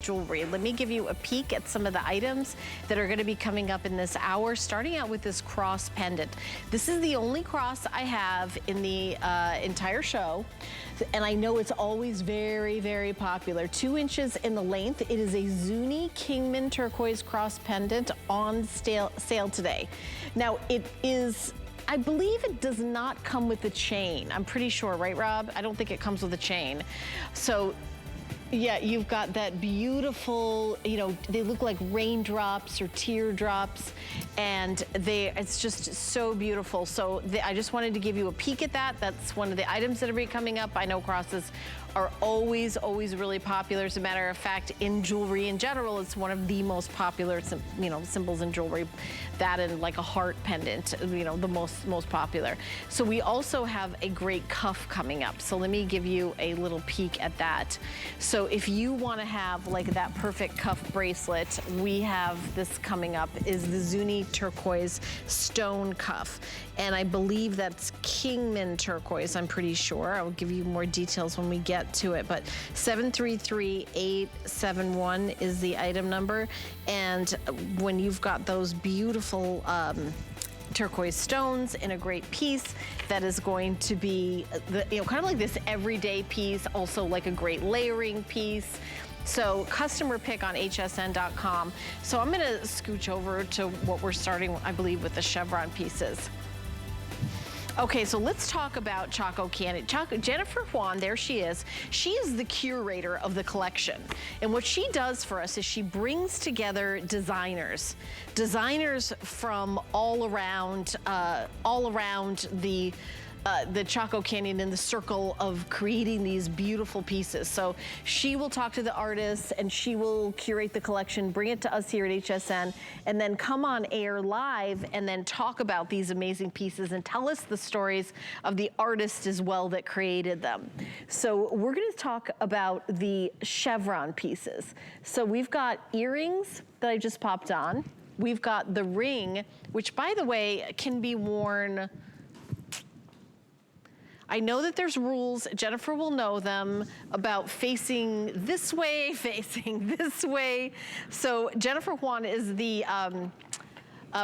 jewelry. Let me give you a peek at some of the items that are gonna be coming up in this hour, starting out with this cross pendant. This is the only cross I have in the entire show. And I know it's always very, very popular. 2 inches in the length. It is a Zuni Kingman Turquoise cross pendant on sale today. Now it is, I believe it does not come with the chain. I'm pretty sure, right, Rob? I don't think it comes with a chain. So, yeah, you've got that beautiful, you know, they look like raindrops or teardrops, and it's just so beautiful. So I just wanted to give you a peek at that. That's one of the items that are be coming up. I know crosses are always, always really popular. As a matter of fact, in jewelry in general, it's one of the most popular, you know, symbols in jewelry. That and like a heart pendant, you know, the most popular. So we also have a great cuff coming up. So let me give you a little peek at that. So if you want to have like that perfect cuff bracelet, we have this coming up, is the Zuni Turquoise Stone Cuff. And I believe that's Kingman Turquoise, I'm pretty sure. I'll give you more details when we get to it, but 733871 is the item number. And when you've got those beautiful turquoise stones in a great piece, that is going to be, you know, kind of like this everyday piece, also like a great layering piece. So customer pick on hsn.com. So I'm gonna scooch over to what we're starting, I believe, with the chevron pieces. Okay, so let's talk about Chaco Candy. Jennifer Juan, there she is. She is the curator of the collection. And what she does for us is she brings together designers from all around the Chaco Canyon in the circle of creating these beautiful pieces. So she will talk to the artists and she will curate the collection, bring it to us here at HSN, and then come on air live and then talk about these amazing pieces and tell us the stories of the artists as well that created them. So we're gonna talk about the chevron pieces. So we've got earrings that I just popped on. We've got the ring, which by the way, can be worn, I know that there's rules, Jennifer will know them, about facing this way, facing this way. So Jennifer Juan is the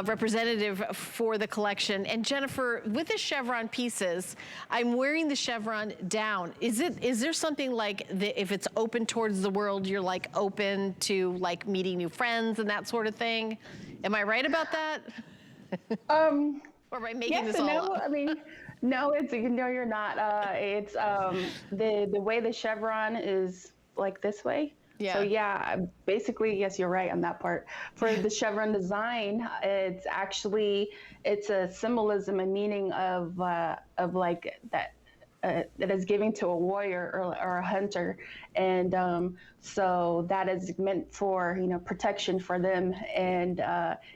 representative for the collection. And Jennifer, with the chevron pieces, I'm wearing the chevron down. Is there something like, if it's open towards the world, you're like open to like meeting new friends and that sort of thing? Am I right about that? Or am I making this all up? I mean, no, no, you're not. It's the way the chevron is like this way. Yeah. So yeah, basically, yes, you're right on that part. For the chevron design, it's a symbolism and meaning of like that. That is giving to a warrior or a hunter, and so that is meant for, you know, protection for them, and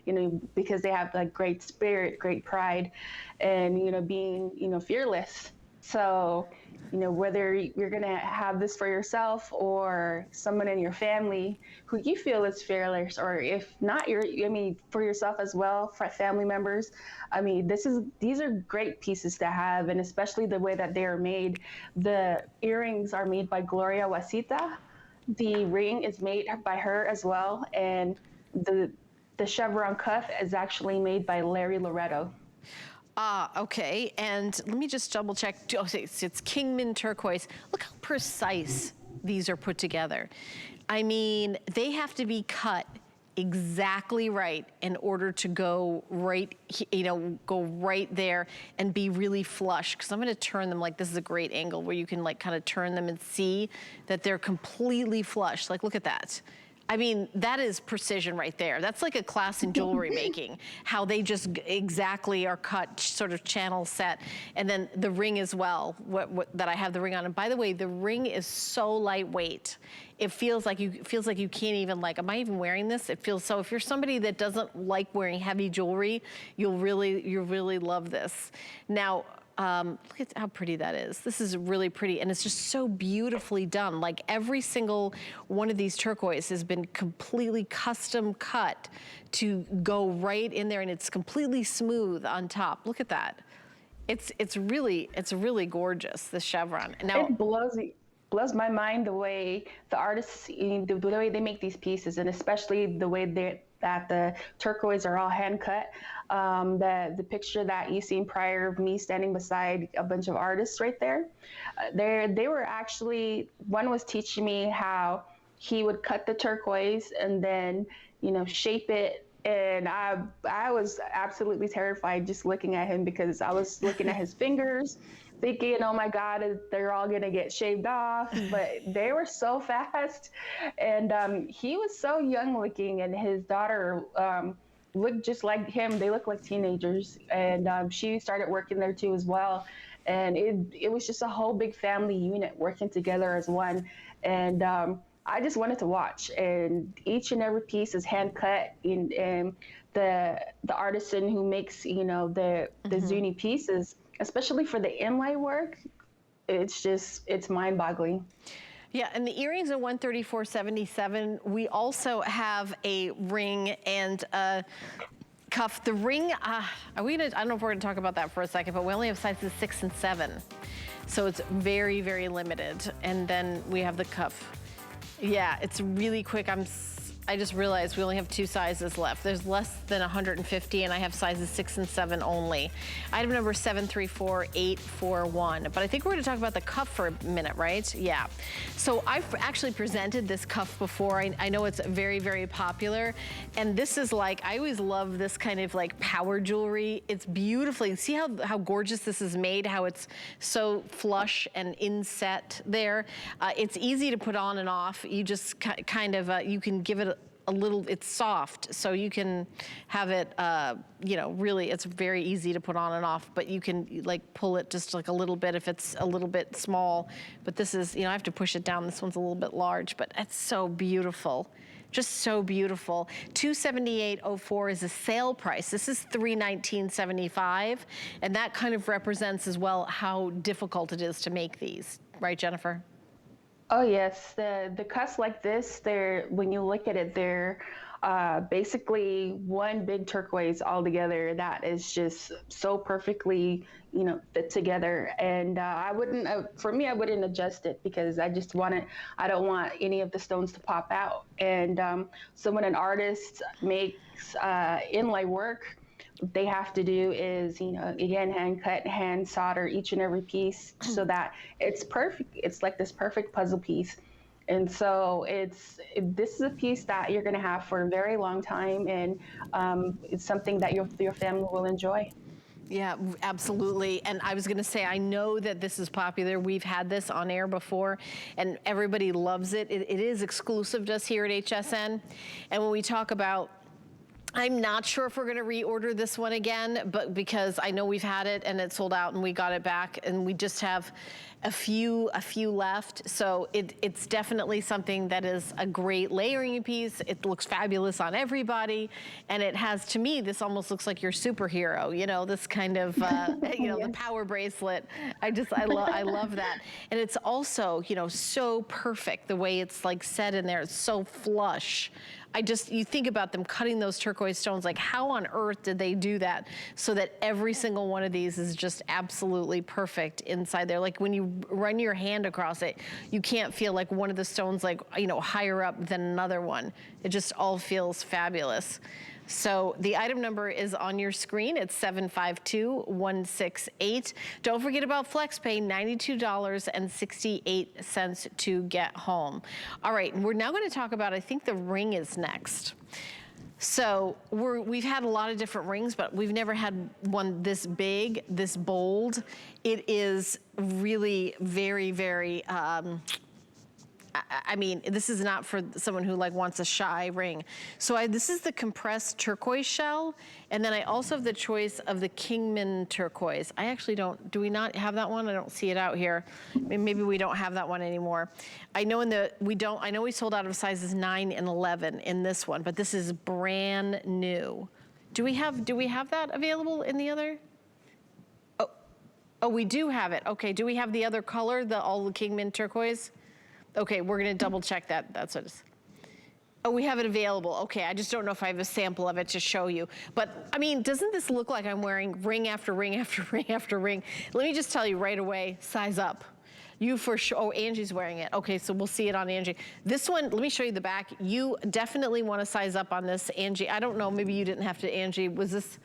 you know, because they have like great spirit, great pride, and, you know, being, you know, fearless. So, you know, whether you're gonna have this for yourself or someone in your family who you feel is fearless, or if not, for yourself as well, for family members. I mean, these are great pieces to have, and especially the way that they are made. The earrings are made by Gloria Wasita. The ring is made by her as well, and the chevron cuff is actually made by Larry Loretto. Ah, okay, and let me just double check. Oh, it's Kingman Turquoise. Look how precise these are put together. I mean, they have to be cut exactly right in order to go right, you know, go right there and be really flush. Because I'm gonna turn them, like, this is a great angle where you can like kind of turn them and see that they're completely flush. Like, look at that. I mean, that is precision right there. That's like a class in jewelry making, how they just exactly are cut, sort of channel set. And then the ring as well, that I have the ring on. And by the way, the ring is so lightweight. It feels like you can't even, like, am I even wearing this? It feels so, if you're somebody that doesn't like wearing heavy jewelry, you'll really love this. Now, look at how pretty that is. This is really pretty, and it's just so beautifully done. Like, every single one of these turquoise has been completely custom cut to go right in there, and it's completely smooth on top. Look at that. It's really gorgeous, the chevron. Now, it blows blows my mind the way the artists, the way they make these pieces, and especially the way that the turquoise are all hand cut. The picture that you seen prior of me standing beside a bunch of artists right there, they were actually, one was teaching me how he would cut the turquoise and then, shape it. And I was absolutely terrified just looking at him, because I was looking at his fingers thinking, oh my God, they're all gonna get shaved off. But they were so fast. And he was so young looking, and his daughter looked just like him. They look like teenagers. And she started working there too as well. And it was just a whole big family unit working together as one. And I just wanted to watch, and each and every piece is hand cut. And the artisan who makes, the Zuni pieces, especially for the inlay work, it's mind boggling. Yeah, and the earrings are $134.77. We also have a ring and a cuff. The ring, I don't know if we're gonna talk about that for a second, but we only have sizes 6 and 7. So it's very, very limited. And then we have the cuff. Yeah, it's really quick. I just realized we only have 2 sizes left. There's less than 150, and I have sizes 6 and 7 only. Item number 734841. But I think we're gonna talk about the cuff for a minute, right? Yeah. So I've actually presented this cuff before. I know it's very, very popular. And this is like, I always love this kind of like power jewelry. It's beautifully, see how gorgeous this is made, how it's so flush and inset there. It's easy to put on and off. You just kind of, you can give it a little, it's soft, so you can have it, really, it's very easy to put on and off, but you can like pull it just like a little bit if it's a little bit small. But this is, I have to push it down. This one's a little bit large, but it's so beautiful. Just so beautiful. $278.04 is a sale price. This is $319.75, and that kind of represents as well how difficult it is to make these, right, Jennifer? Oh yes, the cuffs like this, when you look at it, they're basically one big turquoise all together that is just so perfectly, fit together. And for me, I wouldn't adjust it, because I don't want any of the stones to pop out. And so when an artist makes inlay work, they have to do is, again, hand cut, hand solder each and every piece so that it's perfect. It's like this perfect puzzle piece. And so this is a piece that you're going to have for a very long time, and it's something that your family will enjoy. Yeah, absolutely. And I was going to say, I know that this is popular. We've had this on air before, and everybody loves it. It is exclusive to us here at HSN. And when we talk about, I'm not sure if we're gonna reorder this one again, but because I know we've had it and it sold out and we got it back, and we just have a few left. So it's definitely something that is a great layering piece. It looks fabulous on everybody. And it has, to me, this almost looks like your superhero, this kind of, Yes. The power bracelet. I love that. And it's also, so perfect the way it's like set in there. It's so flush. You think about them cutting those turquoise stones, like how on earth did they do that so that every single one of these is just absolutely perfect inside there. Like when you run your hand across it, you can't feel like one of the stones like, higher up than another one. It just all feels fabulous. So the item number is on your screen. It's 752168. Don't forget about FlexPay, $92.68 to get home. All right, we're now going to talk about, I think the ring is next. So we've had a lot of different rings, but we've never had one this big, this bold. It is really very, very, I mean, this is not for someone who wants a shy ring. So this is the compressed turquoise shell. And then I also have the choice of the Kingman Turquoise. I actually do we not have that one? I don't see it out here. Maybe we don't have that one anymore. I know I know we sold out of sizes 9 and 11 in this one, but this is brand new. Do we have that available in the other? Oh, we do have it. Okay, do we have the other color, all the Kingman Turquoise? Okay, we're gonna double check that. That's what it is. Oh, we have it available. Okay, I just don't know if I have a sample of it to show you. But I mean, doesn't this look like I'm wearing ring after ring after ring after ring? Let me just tell you right away, size up. You for sure. Oh, Angie's wearing it. Okay, so we'll see it on Angie. This one, let me show you the back. You definitely want to size up on this, Angie. I don't know, maybe you didn't have to, Angie. Was this?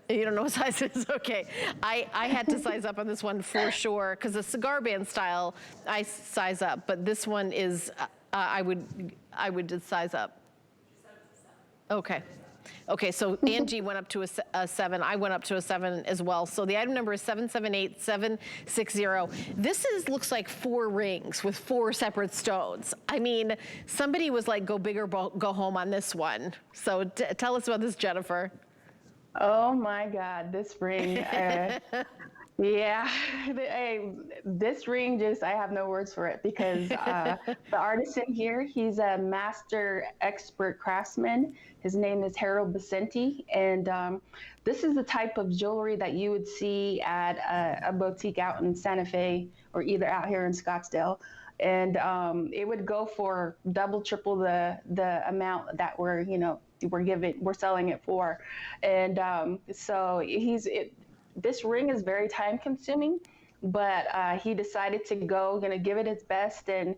You don't know what size it is? Okay. I had to size up on this one for sure, because the cigar band style, I size up, but this one is, I would just size up. Okay. Okay, so Angie went up to a 7. I went up to a 7 as well. So the item number is 778760. This looks like 4 rings with 4 separate stones. I mean, somebody was like, go big or go home on this one. So tell us about this, Jennifer. Oh my God, this ring. Yeah, this ring I have no words for it, because the artisan here, he's a master expert craftsman. His name is Harold Vicente, and this is the type of jewelry that you would see at a boutique out in Santa Fe, or either out here in Scottsdale. And it would go for double, triple the amount that we're selling it for. And so this ring is very time consuming, but he decided to give it its best and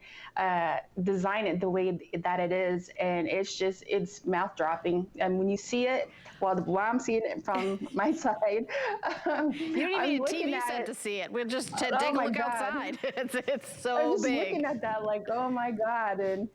design it the way that it is. And it's mouth dropping. And when you see it, while I'm seeing it from my side, you don't even need a TV set to see it. We'll just take a look outside. It's so big. I'm just looking at that like, oh my God. And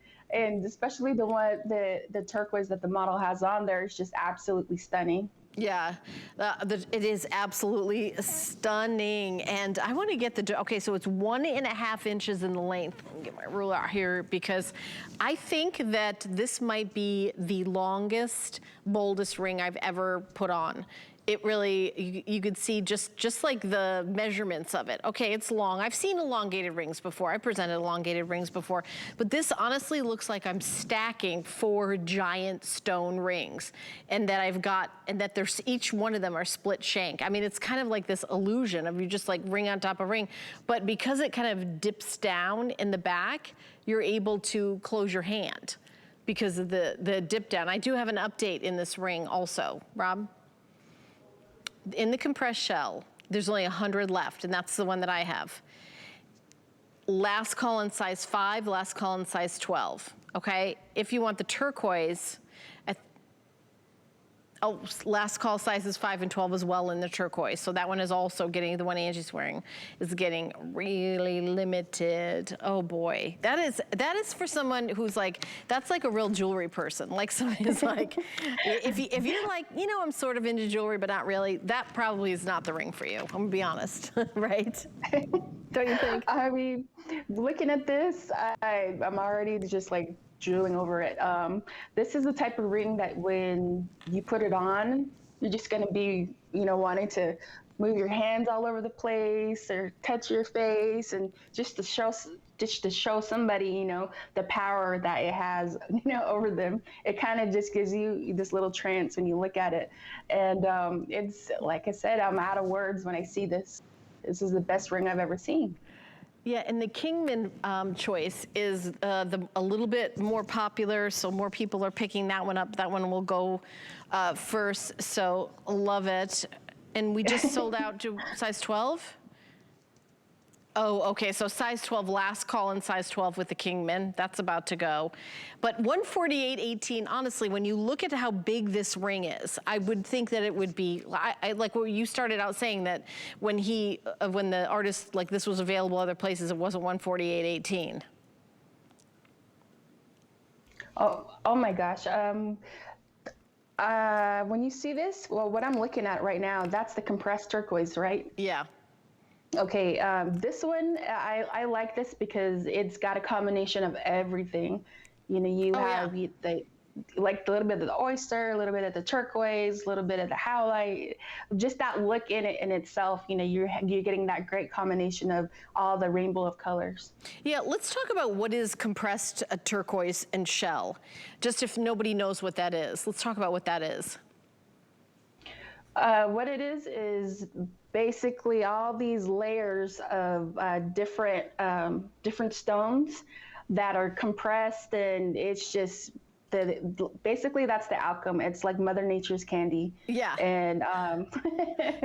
especially the turquoise that the model has on there is just absolutely stunning. Yeah, it is absolutely stunning. And I want to get okay, so it's 1.5 inches in the length. Let me get my ruler out here, because I think that this might be the longest, boldest ring I've ever put on. It really, you could see just like the measurements of it. Okay, it's long. I've seen elongated rings before. I presented elongated rings before, but this honestly looks like I'm stacking 4 giant stone rings, and that there's each one of them are split shank. I mean, it's kind of like this illusion of you just like ring on top of ring, but because it kind of dips down in the back, you're able to close your hand because of the dip down. I do have an update in this ring also, Rob. In the compressed shell, there's only 100 left, and that's the one that I have. Last call in size 5, last call in size 12, okay? If you want the turquoise, last call sizes 5 and 12 as well in the turquoise. So that one is also getting, the one Angie's wearing is getting really limited. Oh boy. That is for someone who's like, that's like a real jewelry person. Like someone who's like, if you're like, I'm sort of into jewelry, but not really, that probably is not the ring for you. I'm gonna be honest, right? Don't you think? I mean, looking at this, I'm already just like drooling over it. This is the type of ring that when you put it on, you're just going to be, wanting to move your hands all over the place or touch your face, and just to show somebody, the power that it has, over them. It kind of just gives you this little trance when you look at it. And it's, like I said, I'm out of words when I see this. This is the best ring I've ever seen. Yeah, and the Kingman choice is a little bit more popular, so more people are picking that one up. That one will go first, so love it. And we just sold out to size 12? Oh, okay, so size 12, last call in size 12 with the Kingman. That's about to go. But 148.18, honestly, when you look at how big this ring is, I would think that it would be, I like what you started out saying, that when the artist, like this was available other places, it wasn't 148.18. Oh my gosh. When you see this, well, what I'm looking at right now, that's the compressed turquoise, right? Yeah. Okay, this one, I like this because it's got a combination of everything. You have like a little bit of the oyster, a little bit of the turquoise, a little bit of the howlite. Just that look in it in itself, you're getting that great combination of all the rainbow of colors. Yeah, let's talk about what is compressed turquoise and shell. Just if nobody knows what that is, let's talk about what that is. What it is basically all these layers of different stones that are compressed, and it's just basically that's the outcome. It's like Mother Nature's candy. Yeah. And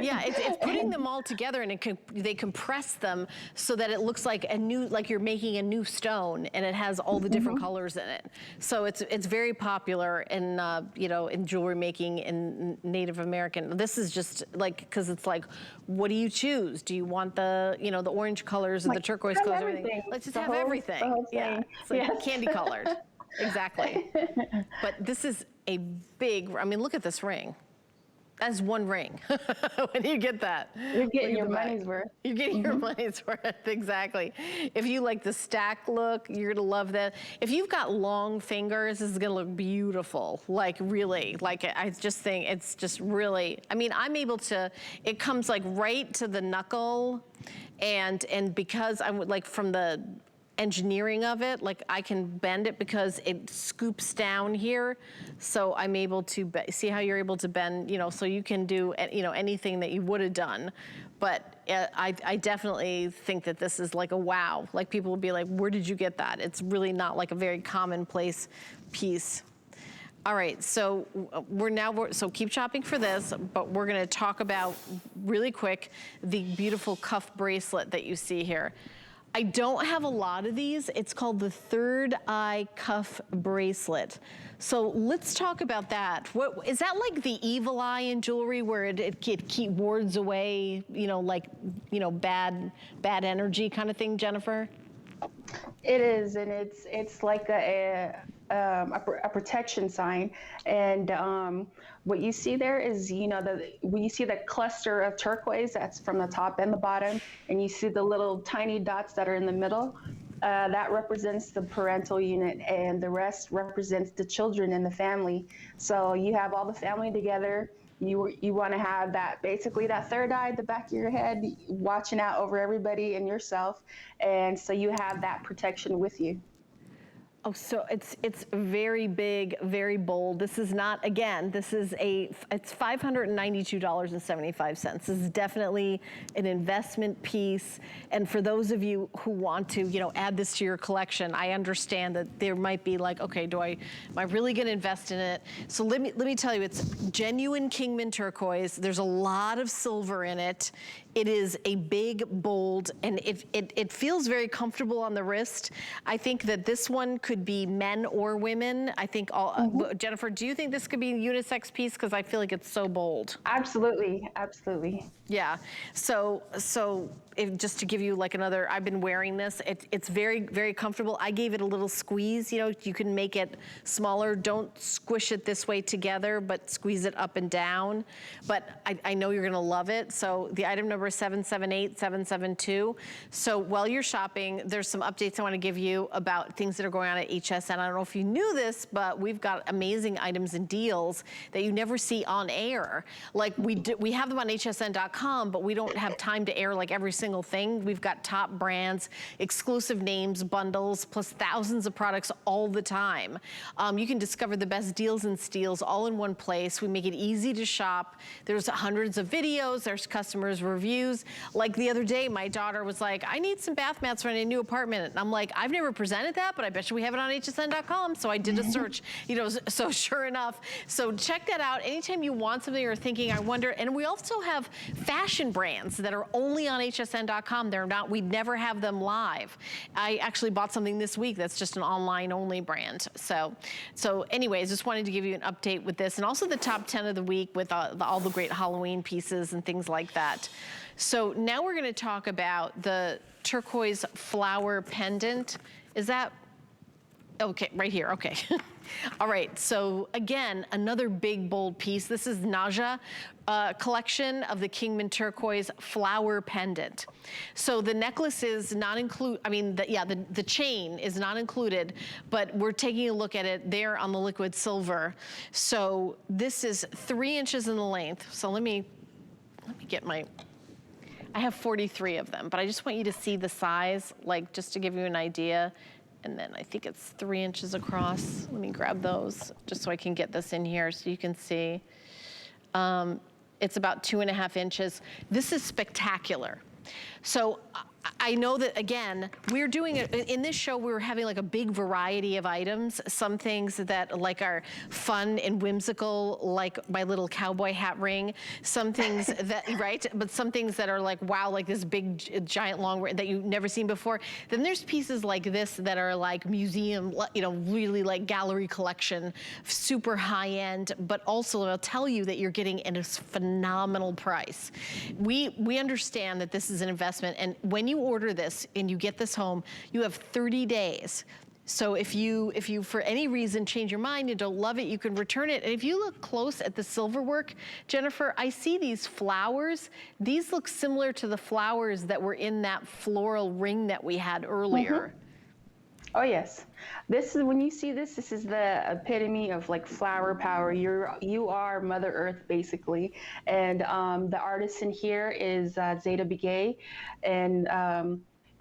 yeah, it's putting them all together, and they compress them so that it looks like like you're making a new stone, and it has all the different colors in it. So it's very popular in in jewelry making in Native American. This is just like, because it's like, what do you choose? Do you want the the orange colors or the turquoise colors? Everything. Let's just have everything. Yeah, it's like candy colored. Exactly. But this is a big, I mean, look at this ring. That's one ring. When you get that, you're getting your money's worth. You're getting your money's worth, exactly. If you like the stack look, you're gonna love that. If you've got long fingers, this is gonna look beautiful. Like really, like I just think it's just really, I mean, I'm able to, it comes like right to the knuckle, and because I would like from the engineering of it, like I can bend it because it scoops down here. So I'm able to, see how you're able to bend, so you can do, anything that you would have done. But I definitely think that this is like a wow. Like people will be like, where did you get that? It's really not like a very commonplace piece. All right, so so keep shopping for this, but we're gonna talk about really quick the beautiful cuff bracelet that you see here. I don't have a lot of these. It's called the Third Eye Cuff Bracelet. So let's talk about that. What is that, like the evil eye in jewelry, where it wards away, bad energy kind of thing, Jennifer? It is, and it's like a protection sign. And what you see there is, when you see the cluster of turquoise that's from the top and the bottom, and you see the little tiny dots that are in the middle, that represents the parental unit, and the rest represents the children in the family. So you have all the family together. You want to have that, basically that third eye at the back of your head, watching out over everybody and yourself. And so you have that protection with you. Oh, so it's very big, very bold. This is not, again, it's $592.75. This is definitely an investment piece. And for those of you who want to, add this to your collection, I understand that there might be like, okay, am I really gonna invest in it? So let me tell you, it's genuine Kingman turquoise. There's a lot of silver in it. It is a big, bold, and it feels very comfortable on the wrist. I think that this one could be men or women. I think Jennifer, do you think this could be a unisex piece? Because I feel like it's so bold. Absolutely, absolutely. Yeah, so just to give you like another, I've been wearing this. It's very, very comfortable. I gave it a little squeeze. You can make it smaller. Don't squish it this way together, but squeeze it up and down. But I know you're gonna love it. So the item number is 778772. So while you're shopping, there's some updates I wanna give you about things that are going on at HSN. I don't know if you knew this, but we've got amazing items and deals that you never see on air. Like we have them on hsn.com, but we don't have time to air like every single thing. We've got top brands, exclusive names, bundles, plus thousands of products all the time. You can discover the best deals and steals all in one place. We make it easy to shop. There's hundreds of videos, there's customers' reviews. Like the other day, my daughter was like, I need some bath mats for a new apartment. And I'm like, I've never presented that, but I bet you we have it on hsn.com. So I did a search, so sure enough. So check that out. Anytime you want something or thinking, I wonder, and we also have fashion brands that are only on hsn.com. We never have them live. I actually bought something this week that's just an online only brand. So anyways, just wanted to give you an update with this, and also the top 10 of the week with all the great Halloween pieces and things like that. So now we're gonna talk about the turquoise flower pendant. Is that, okay, right here, okay. All right, so again, another big, bold piece. This is Naja collection of the Kingman Turquoise flower pendant. So the necklace is not included, the chain is not included, but we're taking a look at it there on the liquid silver. So this is 3 inches in the length. So let me get I have 43 of them, but I just want you to see the size, like just to give you an idea. And then I think it's 3 inches across. Let me grab those just so I can get this in here so you can see. It's about 2.5 inches. This is spectacular. So I know that, again, we're doing it, in this show, we're having like a big variety of items. Some things that like are fun and whimsical, like my little cowboy hat ring. Some things that, right? But some things that are like, wow, like this big, giant, long, that you've never seen before. Then there's pieces like this that are like museum, you know, really like gallery collection, super high end, but also I'll tell you that you're getting at a phenomenal price. We understand that this is an investment, and when you order this and you get this home, you have 30 days. So if you for any reason change your mind and don't love it, you can return it. And if you look close at the silver work, Jennifer, I see these flowers. These look similar to the flowers that were in that floral ring that we had earlier. Oh yes, this is, when you see this, this is the epitome of like flower power. You are Mother Earth basically, and the artist in here is Zeta Begay, and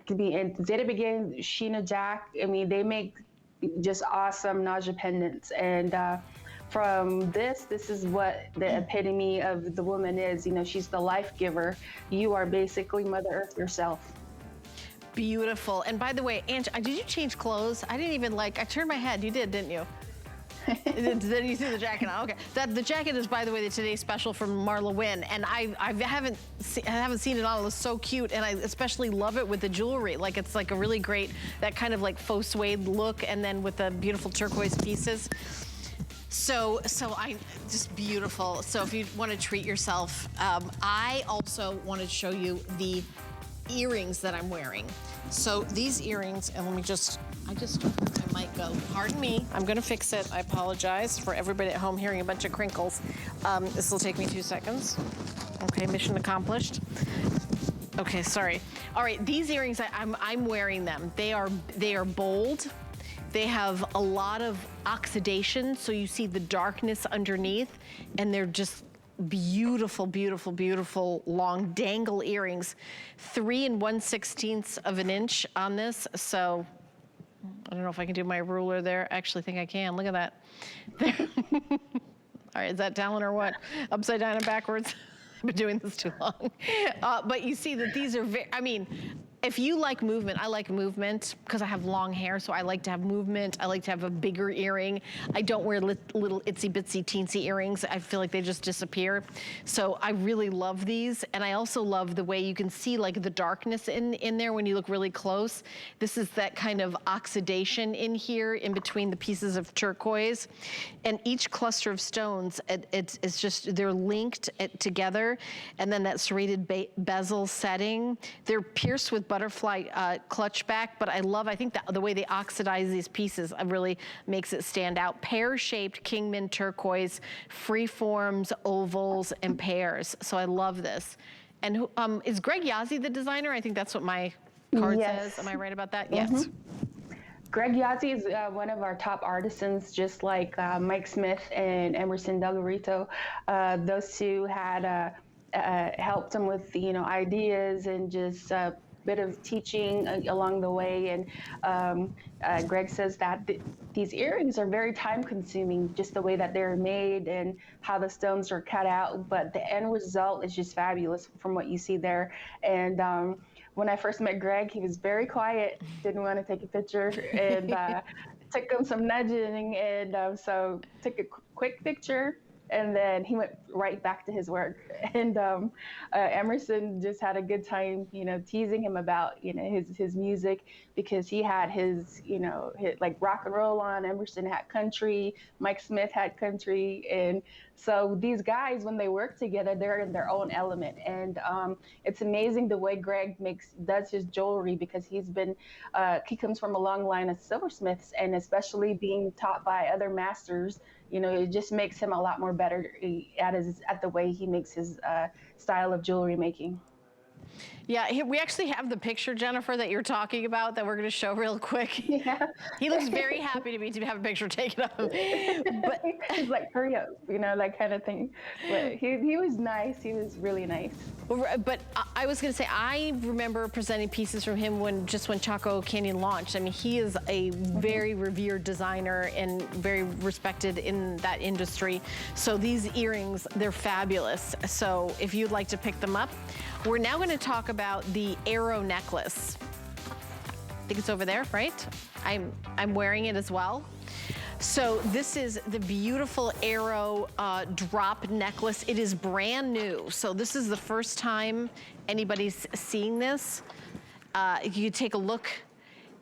Zeta Begay, Sheena Jack. I mean, they make just awesome nausea pendants, and from this is what the epitome of the woman is. You know, she's the life giver. You are basically Mother Earth yourself. Beautiful. And by the way, Ange, did you change clothes? I didn't even I turned my head. You did, didn't you? Then you threw the jacket on. Okay. The jacket is, by the way, the today's special from Marla Wynn, and I haven't seen it on. It looks so cute, and I especially love it with the jewelry. Like, it's like a really great, that kind of like faux suede look, and then with the beautiful turquoise pieces. So just beautiful. So if you want to treat yourself, I also want to show you the earrings that I'm wearing. So these earrings, and let me just, I might go, pardon me, I'm gonna fix it. I apologize for everybody at home hearing a bunch of crinkles. This will take me 2 seconds. Okay, mission accomplished. Okay, sorry. All right, these earrings, I'm wearing them. They are bold. They have a lot of oxidation, so you see the darkness underneath, and they're just beautiful, beautiful, beautiful long dangle earrings. 3 1/16 of an inch on this. So I don't know if I can do my ruler there. I actually think I can. Look at that. There. All right, is that talent or what? Upside down and backwards. I've been doing this too long. But you see that these are very, I mean, if you like movement, I like movement because I have long hair, so I like to have movement. I like to have a bigger earring. I don't wear little itsy bitsy teensy earrings. I feel like they just disappear. So I really love these, and I also love the way you can see like the darkness in there when you look really close. This is that kind of oxidation in here in between the pieces of turquoise, and each cluster of stones, it's just, they're linked together, and then that serrated bezel setting. They're pierced with butterfly clutch back, but I think that the way they oxidize these pieces really makes it stand out. Pear-shaped Kingman turquoise, free forms, ovals, and pairs. So I love this. And is Greg Yazzie the designer? I think that's what my card says. Am I right about that? Mm-hmm. Yes. Greg Yazzie is one of our top artisans, just like Mike Smith and Emerson Del Garrito. Those two had helped him with, you know, ideas and just bit of teaching along the way, and Greg says that these earrings are very time consuming, just the way that they're made and how the stones are cut out, but the end result is just fabulous from what you see there. And when I first met Greg, he was very quiet, didn't want to take a picture, and took him some nudging, and so took a quick picture. And then he went right back to his work. And Emerson just had a good time, you know, teasing him about, you know, his music, because he had his, you know, like rock and roll on. Emerson had country, Mike Smith had country. And so these guys, when they work together, they're in their own element. And it's amazing the way Greg does his jewelry, because he comes from a long line of silversmiths, and especially being taught by other masters, you know, it just makes him a lot more better at the way he makes his style of jewelry making. Yeah, we actually have the picture, Jennifer, that you're talking about that we're going to show real quick. Yeah. He looks very happy to have a picture taken of him. But he's like, hurry up, you know, that kind of thing. But he was nice. He was really nice. But I was going to say, I remember presenting pieces from him when Chaco Canyon launched. I mean, he is a very revered designer and very respected in that industry. So these earrings, they're fabulous. So if you'd like to pick them up, We're now gonna talk about the arrow necklace. I think it's over there, right? I'm wearing it as well. So this is the beautiful arrow drop necklace. It is brand new. So this is the first time anybody's seeing this. You take a look.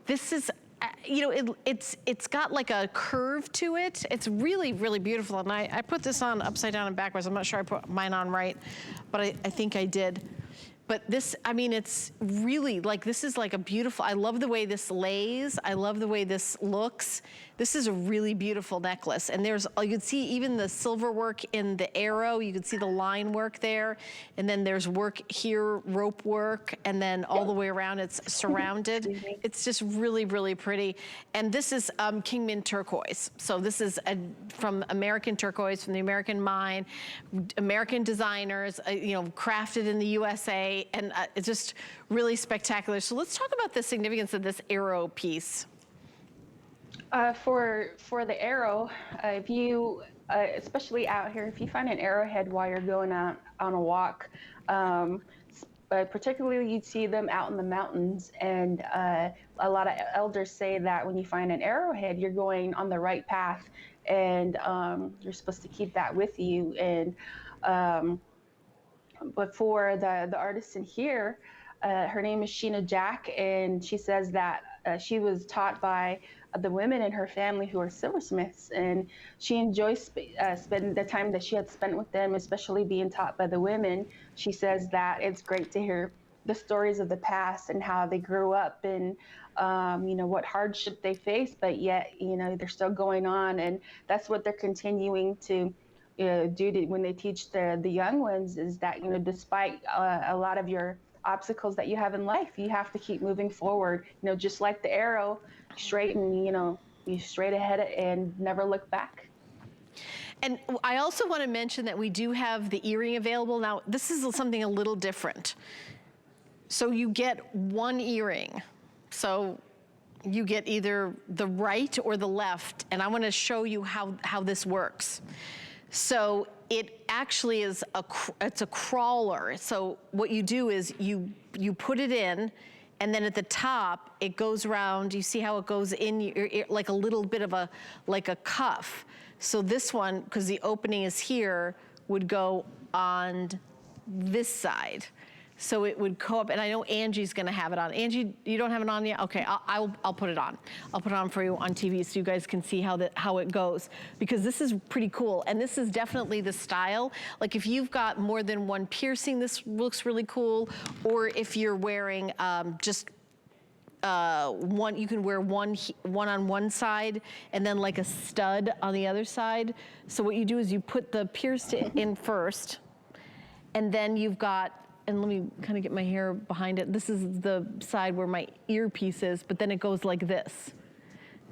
This is, you know, it's got like a curve to it. It's really, really beautiful. And I put this on upside down and backwards. I'm not sure I put mine on right, but I think I did. But this, I mean, it's really like, this is like a beautiful, I love the way this lays. I love the way this looks. This is a really beautiful necklace. And there's, you can see even the silver work in the arrow. You can see the line work there. And then there's work here, rope work. And then all the way around, it's surrounded. It's just really, really pretty. And this is Kingman Turquoise. So this is from American Turquoise, from the American mine, American designers, you know, crafted in the USA. And it's just really spectacular. So let's talk about the significance of this arrow piece. For the arrow, if you, especially out here, if you find an arrowhead while you're going out on a walk, particularly you'd see them out in the mountains, and a lot of elders say that when you find an arrowhead, you're going on the right path, and you're supposed to keep that with you. And but for the artist in here, her name is Sheena Jack, and she says that she was taught by the women in her family who are silversmiths, and she enjoys spending the time that she had spent with them, especially being taught by the women. She says that it's great to hear the stories of the past and how they grew up, and you know, what hardship they faced, but yet, you know, they're still going on, and that's what they're continuing to do when they teach the young ones, is that, you know, despite a lot of your obstacles that you have in life, you have to keep moving forward, you know, just like the arrow, straight, and, you know, you straight ahead and never look back. And I also want to mention that we do have the earring available. Now, this is something a little different. So you get one earring. So you get either the right or the left, and I want to show you how this works. So it actually is it's a crawler. So what you do is you put it in, and then at the top it goes around. You see how it goes in your ear, like a little bit of like a cuff. So this one, because the opening is here, would go on this side. So it would go up, and I know Angie's gonna have it on. Angie, you don't have it on yet? Okay, I'll put it on. I'll put it on for you on TV so you guys can see how it goes, because this is pretty cool, and this is definitely the style. Like if you've got more than one piercing, this looks really cool, or if you're wearing just one, you can wear one on one side and then like a stud on the other side. So what you do is you put the pierced in first, and then you've got, and let me kind of get my hair behind it. This is the side where my earpiece is, but then it goes like this.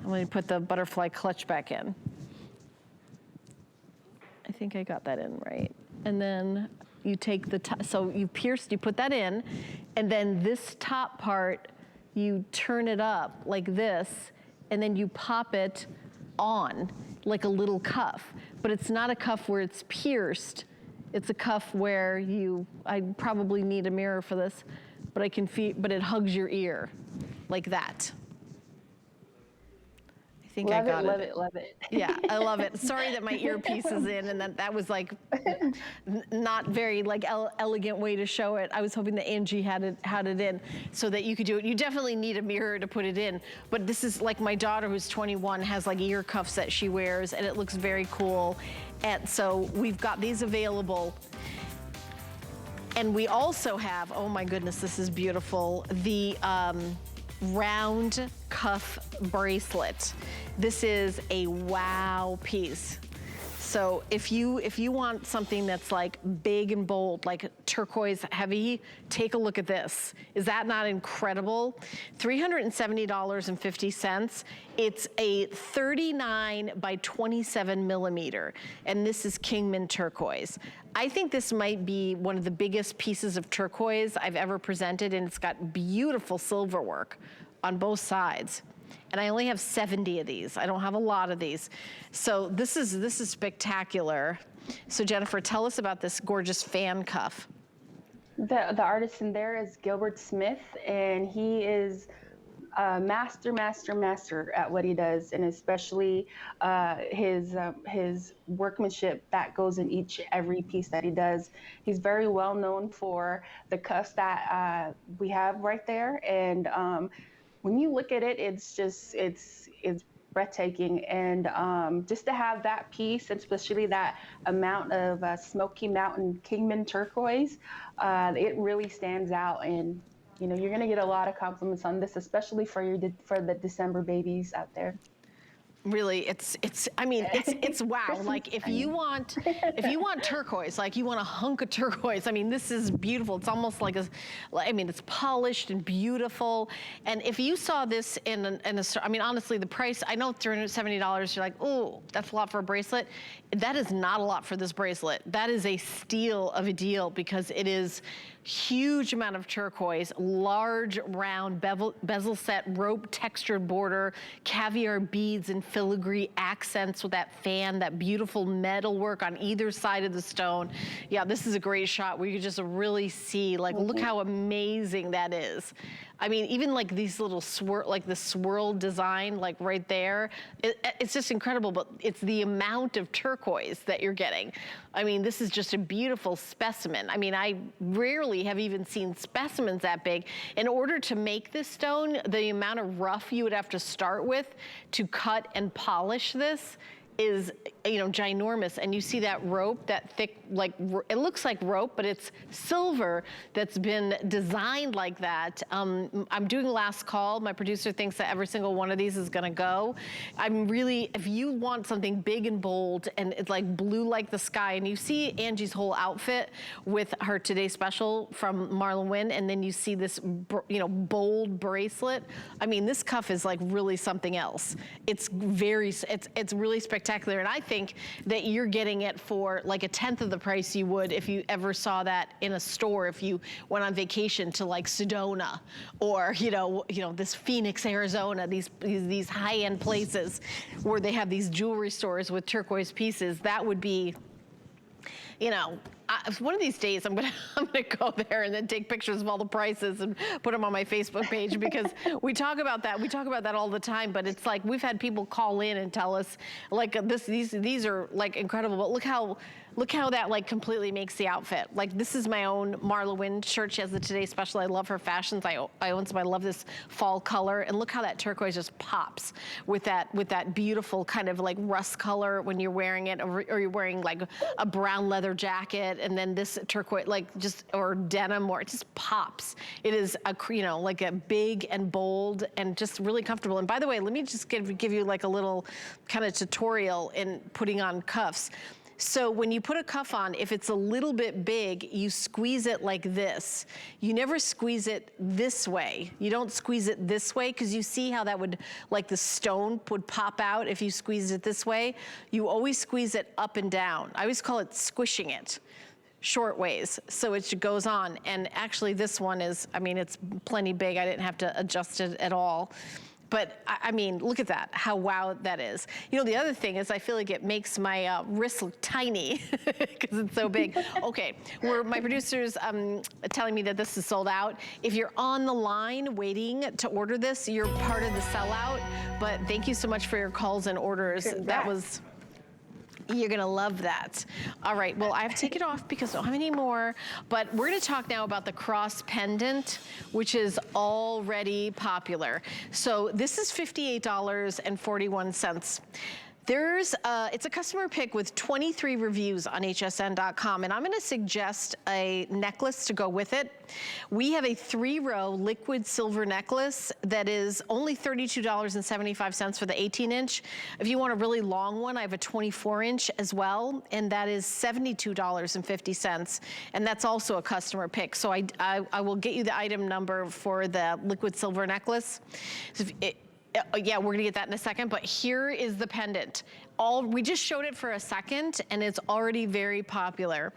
I'm going to put the butterfly clutch back in. I think I got that in right. And then you take the top, so you pierced, you put that in, and then this top part, you turn it up like this, and then you pop it on like a little cuff. But it's not a cuff where it's pierced. It's a cuff where I probably need a mirror for this, but I can feel, but it hugs your ear like that. I think I got it. Love it, love it. Yeah, I love it. Sorry that my earpiece is in, and that was like not very like elegant way to show it. I was hoping that Angie had it in so that you could do it. You definitely need a mirror to put it in, but this is like my daughter who's 21 has like ear cuffs that she wears, and it looks very cool. And so we've got these available. And we also have, oh my goodness, this is beautiful, the round cuff bracelet. This is a wow piece. So if you want something that's like big and bold, like turquoise heavy, take a look at this. Is that not incredible? $370.50. It's a 39 by 27 millimeter, and this is Kingman Turquoise. I think this might be one of the biggest pieces of turquoise I've ever presented, and it's got beautiful silver work on both sides. And I only have 70 of these. I don't have a lot of these. So this is spectacular. So Jennifer, tell us about this gorgeous fan cuff. The artist in there is Gilbert Smith, and he is master at what he does, and especially his workmanship that goes in every piece that he does. He's very well known for the cuffs that we have right there, and when you look at it, it's breathtaking, and just to have that piece, especially that amount of Smoky Mountain Kingman Turquoise, it really stands out. And you're going to get a lot of compliments on this, especially for the December babies out there. Really, I mean, it's wow. Like if you want turquoise, like you want a hunk of turquoise, I mean, this is beautiful. It's almost like I mean, it's polished and beautiful. And if you saw this in a store, I mean, honestly, the price, I know $370, you're like, oh, that's a lot for a bracelet. That is not a lot for this bracelet. That is a steal of a deal, because it is huge amount of turquoise, large round bezel set rope textured border, caviar beads and filigree accents with that fan, that beautiful metal work on either side of the stone. Yeah, this is a great shot where you just really see, like, look how amazing that is. I mean, even like these little like the swirl design, like right there, it's just incredible, but it's the amount of turquoise that you're getting. I mean, this is just a beautiful specimen. I mean, I rarely have even seen specimens that big. In order to make this stone, the amount of rough you would have to start with to cut and polish this is, ginormous. And you see that rope, that thick, like, it looks like rope, but it's silver that's been designed like that. I'm doing last call. My producer thinks that every single one of these is gonna go. If you want something big and bold, and it's like blue like the sky, and you see Angie's whole outfit with her Today Special from Marlon Wynn, and then you see this, bold bracelet. I mean, this cuff is like really something else. It's really spectacular, and I think that you're getting it for like a tenth of the price you would if you ever saw that in a store, if you went on vacation to like Sedona or this Phoenix, Arizona, these high-end places where they have these jewelry stores with turquoise pieces. That would be, one of these days I'm gonna go there and then take pictures of all the prices and put them on my Facebook page, because we talk about that all the time. But it's like, we've had people call in and tell us like these are like incredible, but look how that like completely makes the outfit. Like, this is my own Marla Wynn shirt. She has the Today Special. I love her fashions. I own some. I love this fall color, and look how that turquoise just pops with that beautiful kind of like rust color when you're wearing it, or you're wearing like a brown leather jacket, and then this turquoise, or denim, or it just pops. It is like a big and bold and just really comfortable. And by the way, let me just give you like a little kind of tutorial in putting on cuffs. So when you put a cuff on, if it's a little bit big, you squeeze it like this. You never squeeze it this way. You don't squeeze it this way, because you see how that would, like the stone would pop out if you squeezed it this way. You always squeeze it up and down. I always call it squishing it short ways, so it goes on. And actually this one is, it's plenty big. I didn't have to adjust it at all. But I mean, look at that, how wow that is. The other thing is, I feel like it makes my wrist look tiny because it's so big. Okay, my producer's telling me that this is sold out. If you're on the line waiting to order this, you're part of the sellout. But thank you so much for your calls and orders. That was... You're gonna love that. All right, well, I have to take it off because I don't have any more, but we're gonna talk now about the cross pendant, which is already popular. So this is $58.41. It's a customer pick with 23 reviews on hsn.com, and I'm gonna suggest a necklace to go with it. We have a 3-row liquid silver necklace that is only $32.75 for the 18-inch. If you want a really long one, I have a 24-inch as well, and that is $72.50, and that's also a customer pick. So I will get you the item number for the liquid silver necklace. So yeah, we're gonna get that in a second, but here is the pendant. We just showed it for a second, and it's already very popular.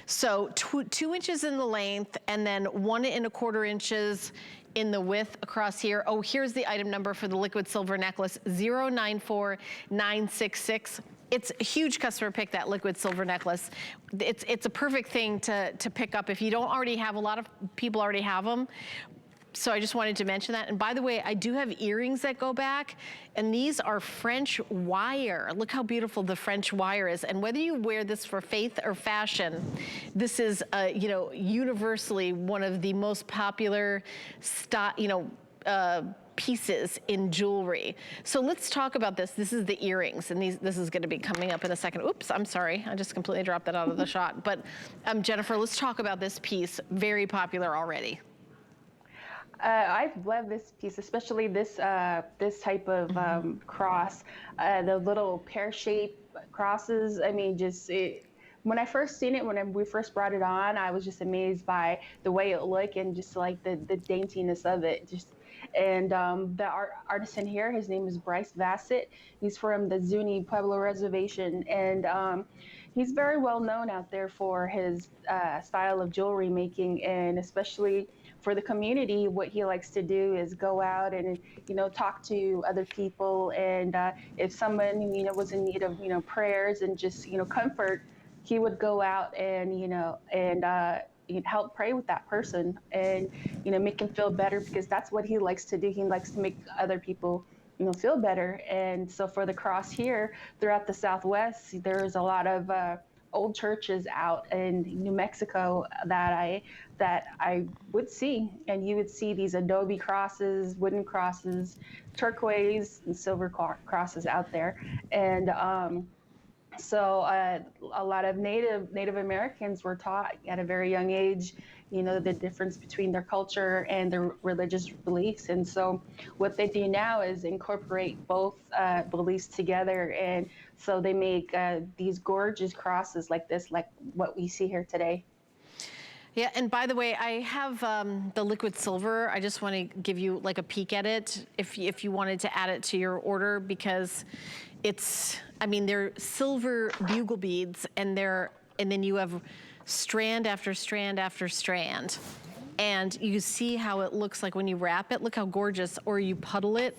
So 2 inches in the length, and then 1 1/4 inches in the width across here. Oh, here's the item number for the liquid silver necklace, 094966. it's a huge customer pick, that liquid silver necklace. It's a perfect thing to pick up if you don't already have. A lot of people already have them. So I just wanted to mention that. And by the way, I do have earrings that go back, and these are French wire. Look how beautiful the French wire is. And whether you wear this for faith or fashion, this is, you know, universally one of the most popular pieces in jewelry. So let's talk about this. This is the earrings, and this is gonna be coming up in a second. Oops, I'm sorry. I just completely dropped that out of the shot. But Jennifer, let's talk about this piece. Very popular already. I love this piece, especially this this type of cross, the little pear-shaped crosses. I mean, when I first seen it, we first brought it on, I was just amazed by the way it looked and just like the daintiness of it. And the artisan here, his name is Bryce Bassett. He's from the Zuni Pueblo Reservation, and he's very well known out there for his style of jewelry making, and especially for the community. What he likes to do is go out and, you know, talk to other people, and if someone, you know, was in need of, you know, prayers and just, you know, comfort, he would go out and, you know, and he'd help pray with that person and, you know, make him feel better, because that's what he likes to do. He likes to make other people, you know, feel better. And so for the cross here throughout the Southwest, there's a lot of old churches out in New Mexico that I would see, and you would see these adobe crosses, wooden crosses, turquoise and silver crosses out there. And so a lot of Native Americans were taught at a very young age, you know, the difference between their culture and their religious beliefs. And so what they do now is incorporate both beliefs together. And so they make these gorgeous crosses like this, like what we see here today. Yeah, and by the way, I have the liquid silver. I just want to give you like a peek at it if you wanted to add it to your order, because it's, I mean, they're silver bugle beads, and then you have strand after strand after strand. And you see how it looks like when you wrap it. Look how gorgeous, or you puddle it.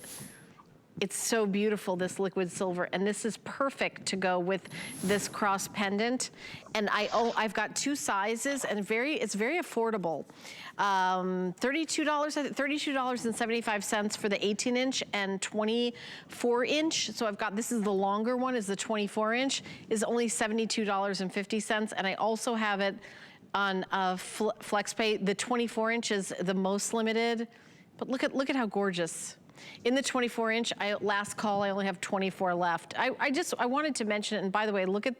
It's so beautiful, this liquid silver, and this is perfect to go with this cross pendant. And I've got two sizes, and it's very affordable. $32.75 for the 18-inch and 24-inch. So I've got, this is the longer one, is the 24-inch, is only $72.50, and I also have it on FlexPay. The 24-inch is the most limited, but look at how gorgeous. In the 24-inch, last call, I only have 24 left. I wanted to mention it, and by the way, look at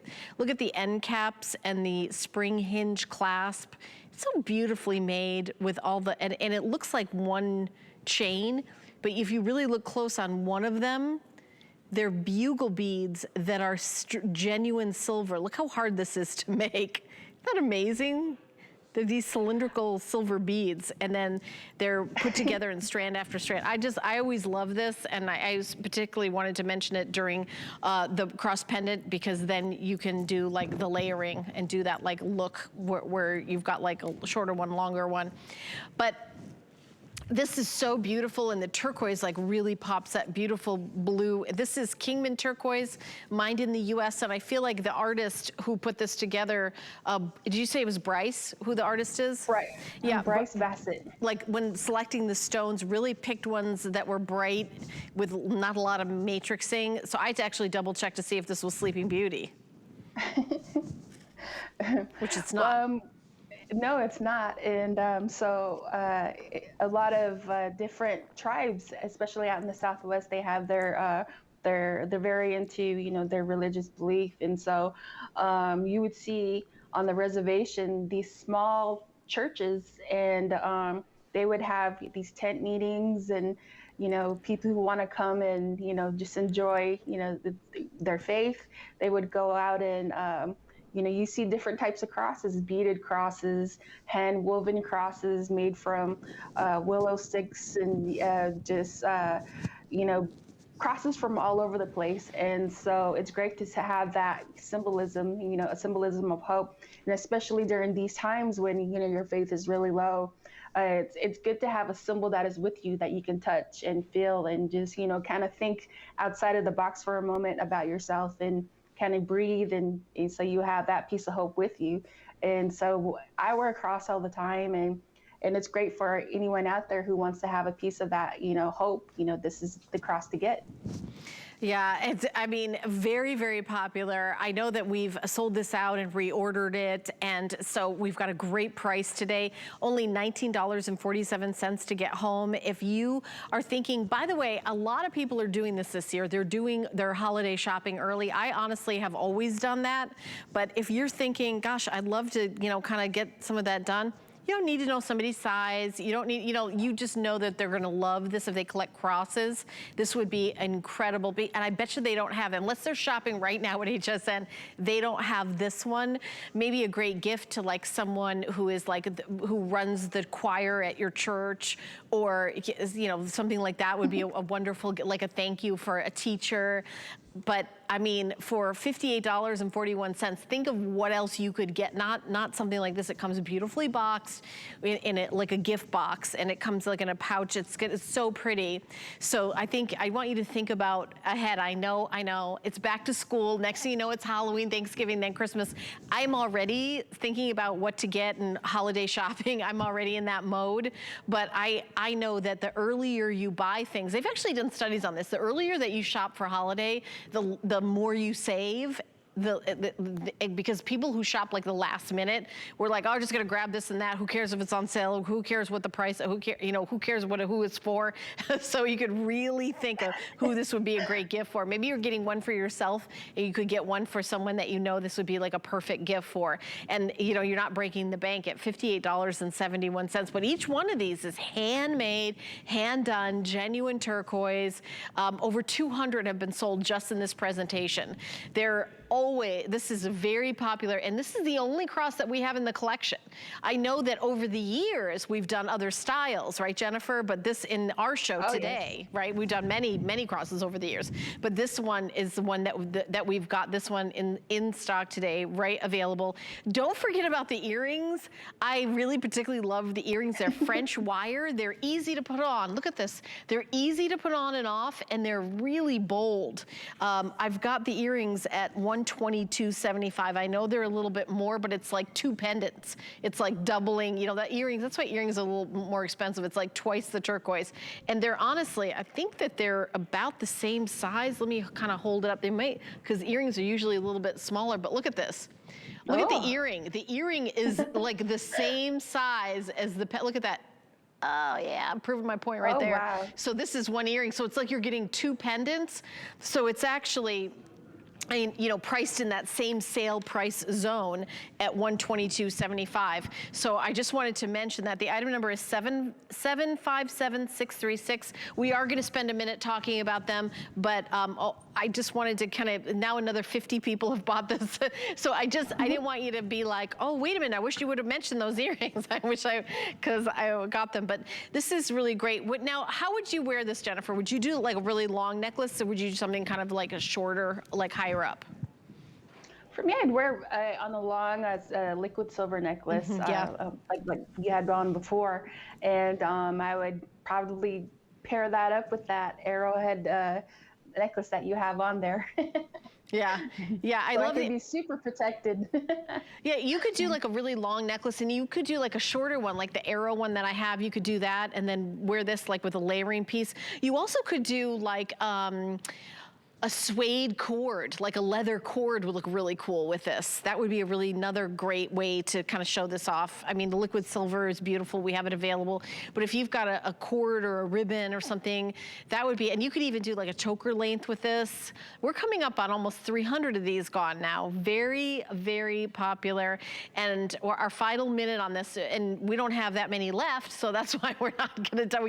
the end caps and the spring hinge clasp. It's so beautifully made with all the, and it looks like one chain, but if you really look close on one of them, they're bugle beads that are genuine silver. Look how hard this is to make. Isn't that amazing? They're these cylindrical silver beads, and then they're put together in strand after strand. I always love this, and I particularly wanted to mention it during the cross pendant, because then you can do like the layering and do that like look where you've got like a shorter one, longer one. But this is so beautiful, and the turquoise like really pops that beautiful blue. This is Kingman Turquoise, mined in the US, and I feel like the artist who put this together, did you say it was Bryce, who the artist is? Right, yeah, Bryce Bassett. Like when selecting the stones, really picked ones that were bright with not a lot of matrixing. So I had to actually double check to see if this was Sleeping Beauty. Which it's not. No, it's not. And so a lot of different tribes, especially out in the Southwest, they have they're very into, you know, their religious belief. And so you would see on the reservation these small churches, and they would have these tent meetings, and, you know, people who want to come and, you know, just enjoy, you know, their faith. They would go out and you know, you see different types of crosses, beaded crosses, hand woven crosses made from willow sticks, and you know, crosses from all over the place. And so it's great to have that symbolism, you know, a symbolism of hope. And especially during these times when, you know, your faith is really low, it's good to have a symbol that is with you, that you can touch and feel, and just, you know, kind of think outside of the box for a moment about yourself, and kind of breathe, and so you have that piece of hope with you. And so I wear a cross all the time, and it's great for anyone out there who wants to have a piece of that, hope. This is the cross to get. Yeah, it's, I mean, very, very popular. I know that we've sold this out and reordered it, and so we've got a great price today, only $19.47 to get home. If you are thinking, by the way, a lot of people are doing this year. They're doing their holiday shopping early. I honestly have always done that, but if you're thinking, gosh, I'd love to, kind of get some of that done, you don't need to know somebody's size. You don't need, you just know that they're gonna love this if they collect crosses. This would be incredible. And I bet you they don't have, unless they're shopping right now at HSN, they don't have this one. Maybe a great gift to like someone who is like, who runs the choir at your church, or something like that would be a wonderful, like a thank you for a teacher. But I mean, for $58.41, think of what else you could get. Not something like this. It comes beautifully boxed in it, like a gift box, and it comes like in a pouch. It's good. It's so pretty. So I think I want you to think about ahead. I know. It's back to school. Next thing you know, it's Halloween, Thanksgiving, then Christmas. I'm already thinking about what to get in holiday shopping. I'm already in that mode. But I know that the earlier you buy things, they've actually done studies on this. The earlier that you shop for holiday, the more you save. Because people who shop like the last minute, we're like, oh, I'm just gonna grab this and that. Who cares if it's on sale? Who cares what the price? Who cares who it's for? So you could really think of who this would be a great gift for. Maybe you're getting one for yourself, and you could get one for someone that this would be like a perfect gift for. And you're not breaking the bank at $58.71. But each one of these is handmade, hand done, genuine turquoise. Over 200 have been sold just in this presentation. This is very popular, and this is the only cross that we have in the collection. I know that over the years we've done other styles, right, Jennifer? But this in our show today, yes, right? We've done many crosses over the years, but this one is the one that we've got. This one in stock today, right, available. Don't forget about the earrings. I really particularly love the earrings. They're French wire. They're easy to put on. Look at this. They're easy to put on and off, and they're really bold. I've got the earrings at $122.75. I know they're a little bit more, but it's like two pendants. It's like doubling, that earrings, that's why earrings are a little more expensive. It's like twice the turquoise. And they're honestly, I think that they're about the same size. Let me kind of hold it up. They might, because earrings are usually a little bit smaller, but look at this. Look at the earring. The earring is like the same size as look at that. Oh yeah, I'm proving my point right there. Wow. So this is one earring. So it's like you're getting two pendants. So it's actually, priced in that same sale price zone at $122.75. So I just wanted to mention that the item number is 757636. We are going to spend a minute talking about them, but I just wanted to kind of, now another 50 people have bought this. So I didn't want you to be like, oh, wait a minute, I wish you would have mentioned those earrings. Because I got them, but this is really great. Now, how would you wear this, Jennifer? Would you do like a really long necklace, or would you do something kind of like a shorter, like higher up? For me, I'd wear on the long liquid silver necklace, like you had on before, and I would probably pair that up with that arrowhead necklace that you have on there. Yeah, I love it. I could be super protected. Yeah, you could do like a really long necklace, and you could do like a shorter one, like the arrow one that I have. You could do that, and then wear this like with a layering piece. You also could do like a suede cord, like a leather cord would look really cool with this. That would be another great way to kind of show this off. I mean, the liquid silver is beautiful. We have it available. But if you've got a cord or a ribbon or something, that would be, and you could even do like a choker length with this. We're coming up on almost 300 of these gone now. Very, very popular. And our final minute on this, and we don't have that many left, so that's why we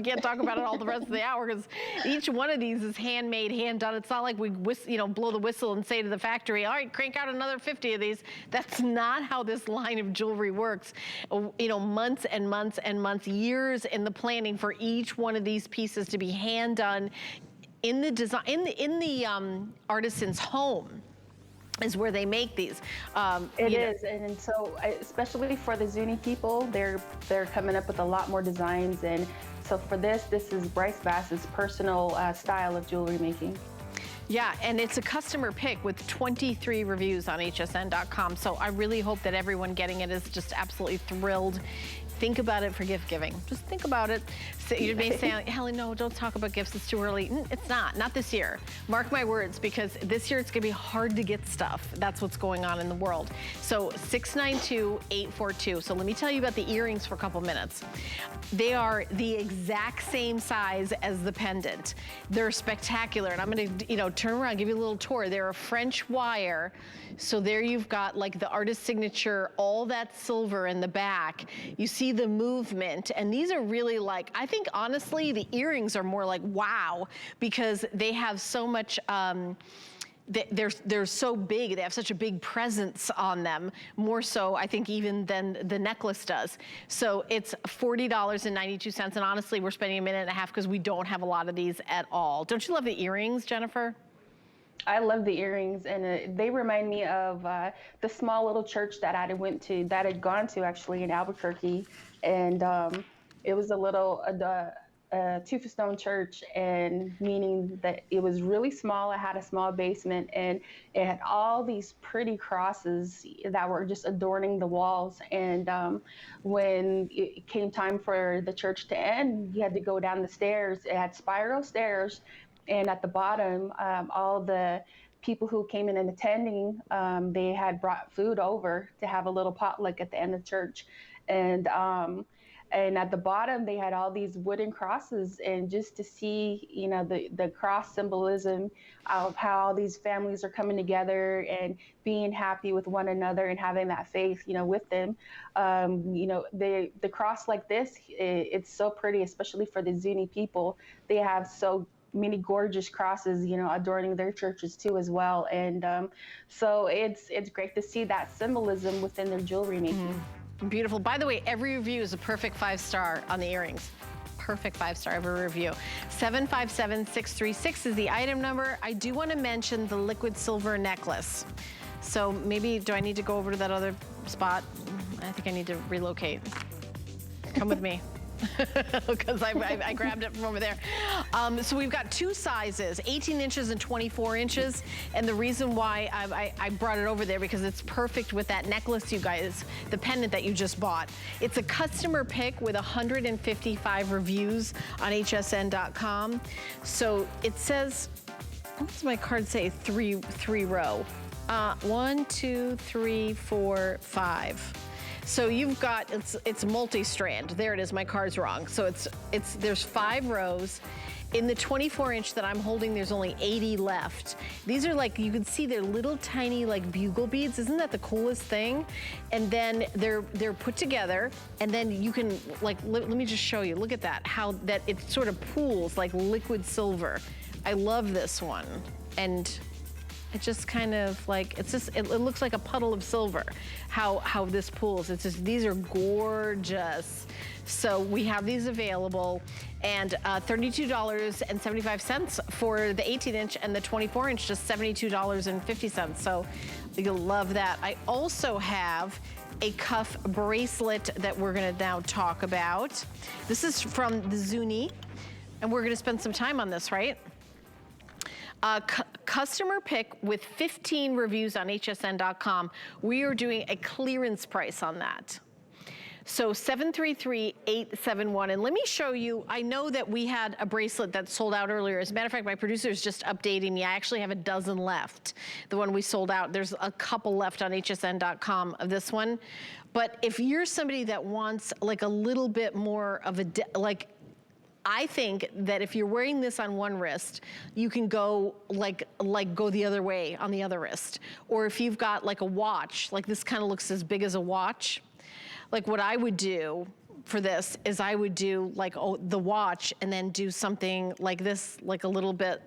can't talk about it all the rest of the hour, because each one of these is handmade, hand done. It's not like we blow the whistle and say to the factory, all right, crank out another 50 of these. That's not how this line of jewelry works. Months and months and months, years in the planning for each one of these pieces to be hand done in the design, in the artisan's home is where they make these. It is, and so especially for the Zuni people, they're coming up with a lot more designs, and so for this is Bryce Bass's personal style of jewelry making. Yeah, and it's a customer pick with 23 reviews on hsn.com. So I really hope that everyone getting it is just absolutely thrilled. Think about it for gift giving. Just think about it. So you may say, Helen, no, don't talk about gifts, it's too early. It's not this year. Mark my words, because this year it's gonna be hard to get stuff. That's what's going on in the world. So 692-842. So let me tell you about the earrings for a couple minutes. They are the exact same size as the pendant. They're spectacular, and I'm gonna, turn around, give you a little tour. They're a French wire. So there you've got like the artist signature, all that silver in the back. You see the movement, and these are really like, I think honestly, the earrings are more like wow, because they have so much, they're so big, they have such a big presence on them, more so I think even than the necklace does. So it's $40.92, and honestly, we're spending a minute and a half because we don't have a lot of these at all. Don't you love the earrings, Jennifer? I love the earrings, and they remind me of the small little church that I had gone to actually in Albuquerque, and it was a little two-stone church, and meaning that it was really small. It had a small basement, and it had all these pretty crosses that were just adorning the walls. And when it came time for the church to end, you had to go down the stairs. It had spiral stairs. And at the bottom, all the people who came in and attending, they had brought food over to have a little potluck at the end of church. And at the bottom, they had all these wooden crosses. And just to see, the cross symbolism of how all these families are coming together and being happy with one another and having that faith, with them. The cross like this, it's so pretty, especially for the Zuni people. They have so many gorgeous crosses, adorning their churches too as well. And so it's great to see that symbolism within their jewelry making. Beautiful. By the way, every review is a perfect 5-star on the earrings. Perfect 5-star every review. 757636 is the item number. I do want to mention the liquid silver necklace. So maybe, do I need to go over to that other spot? I think I need to relocate. Come with me. Because I grabbed it from over there. So we've got two sizes, 18 inches and 24 inches. And the reason why I brought it over there, because it's perfect with that necklace, you guys, the pendant that you just bought. It's a customer pick with 155 reviews on hsn.com. So it says, what does my card say? Three row. 1, 2, 3, 4, 5. So you've got, it's multi-strand. There it is, my card's wrong. So there's 5 rows. In the 24 inch that I'm holding, there's only 80 left. These are like, you can see they're little tiny like bugle beads. Isn't that the coolest thing? And then they're put together, and then you can like, let me just show you. Look at that, how that it sort of pools like liquid silver. I love this one. And it just kind of like, it looks like a puddle of silver, how this pools. It's just, these are gorgeous. So we have these available, and $32.75 for the 18 inch, and the 24 inch just $72.50. So you'll love that. I also have a cuff bracelet that we're gonna now talk about. This is from the Zuni, and we're gonna spend some time on this, right? Customer pick with 15 reviews on hsn.com. We are doing a clearance price on that. So 733-871, and let me show you, I know that we had a bracelet that sold out earlier. As a matter of fact, my producer is just updating me. I actually have a dozen left. The one we sold out, there's a couple left on hsn.com of this one. But if you're somebody that wants like a little bit more of a, I think that if you're wearing this on one wrist, you can go go the other way on the other wrist. Or if you've got like a watch, like this kind of looks as big as a watch. Like what I would do for this is I would do like the watch and then do something like this, like a little bit